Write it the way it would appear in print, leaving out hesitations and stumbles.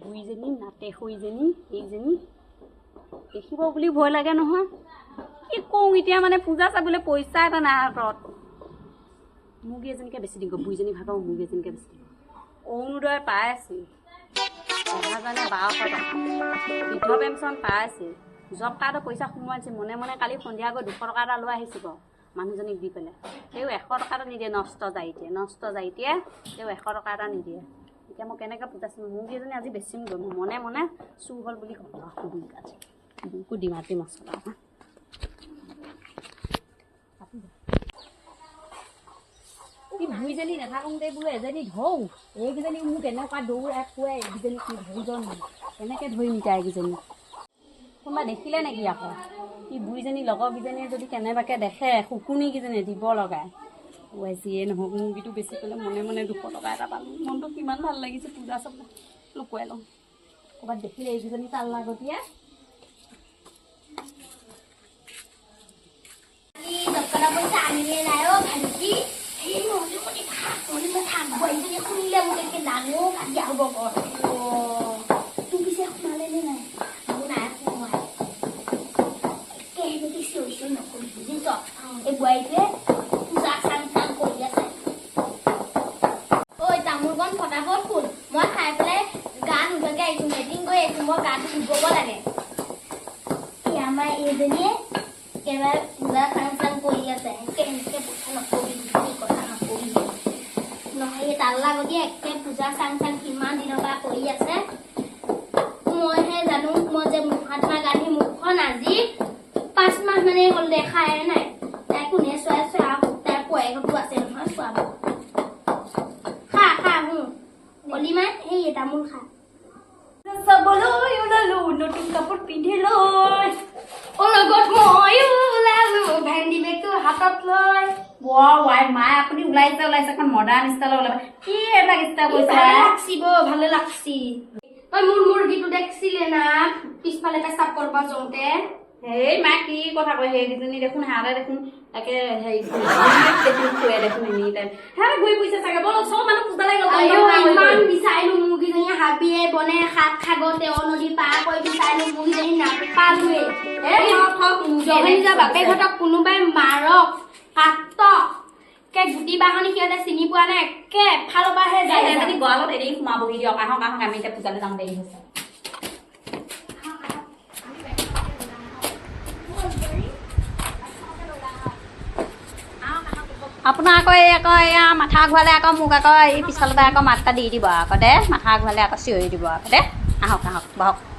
বুঢ়ীজনী নাতে সৈজনী এইজনী দেখিব বুলি ভয় লাগে নহয় কি কওঁ এতিয়া মানে পূজা চাবলৈ পইচা এটা নাই হাতত মুৰ্গী এজনীকে বেছি দিম বুঢ়ীজনী ভাগৰ মুৰ্গী এজনীকে বেছি দিম অৰুণোদয় পাই আছিল 1200 টকা বৃদ্ধ পেঞ্চন পাই আছিল জব কাৰ্ডৰ পইচা সোমোৱাইছে মনে মনে কালি সন্ধিয়া গৈ 200 টকা এটা লৈ আহিছিল মানুহজনীক দি পেলাই তেও 100 টকা এটা নিদিয়ে নষ্ট যায় এতিয়া তেও 100 টকা এটা নিদিয়ে এতিয়া মই কেনেকৈ পূজাইছোঁ মুৰ্গী এজনী আজি বেছি মনে মনে চুৰ হ'ল বুলি ক'ব বুকু ডিমাটি মছলা বুঢ়ীজনী নাথাকোঁতে বোলো এজনী ধৰো এইকেইজনী মোক এনেকুৱা দৌৰাই খুৱাই এইকেইজনী কি ধৰোজন কেনেকৈ ধৰিম এতিয়া এইকেইজনী কোনোবা দেখিলে নেকি আকৌ কি বুঢ়ীজনী লগৰকেইজনীয়ে যদি কেনেবাকৈ দেখে শুকুনিকেইজনী দিব লগাই যিয়ে নহওক মুৰ্গীটো বেছি পেলাই মনে মনে 200 টকা এটা পালোঁ মনটো কিমান ভাল লাগিছে পূজা চব লুকুৱাই লওঁ ক'ৰবাত দেখিলে এইকেইজনী তাল লাগতীয়া এবাৰ পূজা ফাংশন কৰি আছে কেনেকৈ কথা নকবি নহয় এই তাল্লা গতি একে পূজা ফাংশন কিমান দিনৰ পৰা কৰি আছে মইহে জানো মই যে মহাত্মা গান্ধী মুখখন আজি 5 মাহ মানে হ'ল দেখাই নাই তাই কোনে চোৱাই তাই পয়েকটো আছে নহয় চোৱাব খা অলিমা সেই তামোল খা চাবলৈ ওলালো নতুন কাপোৰ পিন্ধি লৈ লগত মই ওলালো ভেন্দি বেগটো হাতত লৈ ৱাই মায়ে আপুনি ওলাইছে এখন মডাৰ্ণ ষ্টাইলৰ ওলাব কি এটা ষ্টাইল কৈছে ভালে লাগছি তই মোৰ মুৰ্গীটো দেখিছিলে না পিছফালে পেচাব কৰিব যাওঁতে হেই মা কি কথা কয় সেইকেইজনী দেখোন হাৰে দেখোন তাকে হেৰি দেখোন খুৱাই দেখোন এনি টাইম হাৰে গৈ পইচা চাগে বল চব মানুহ পূজালৈ গ'ল ইমান বিচাৰিলো মুৰ্গীজনী হাবিয়ে বনে শাক খাগতে নদী পাৰ কৰি বিচাৰিলো মুৰ্গীজনী নাপালোৱে বাপেকহঁতক কোনোবাই মাৰক কাটক গুটি বাহনি সিহঁতে চিনি পোৱা নাই একে এফালৰ পৰাহে যায় যদি গঁৰালত এৰি সোমাবহি দিয়ক আহক আমি এতিয়া পূজালৈ যাম দেৰি হৈছে আপোনাৰ আকৌ এয়া মাথা ঘূৰালে আকৌ মোক আকৌ এই পিছফালৰ পৰা আকৌ মাতটা দি দিব আকৌ দে মাথা ঘূৰালে আকৌ চিঞৰি দিব আকৌ দে আহক বহক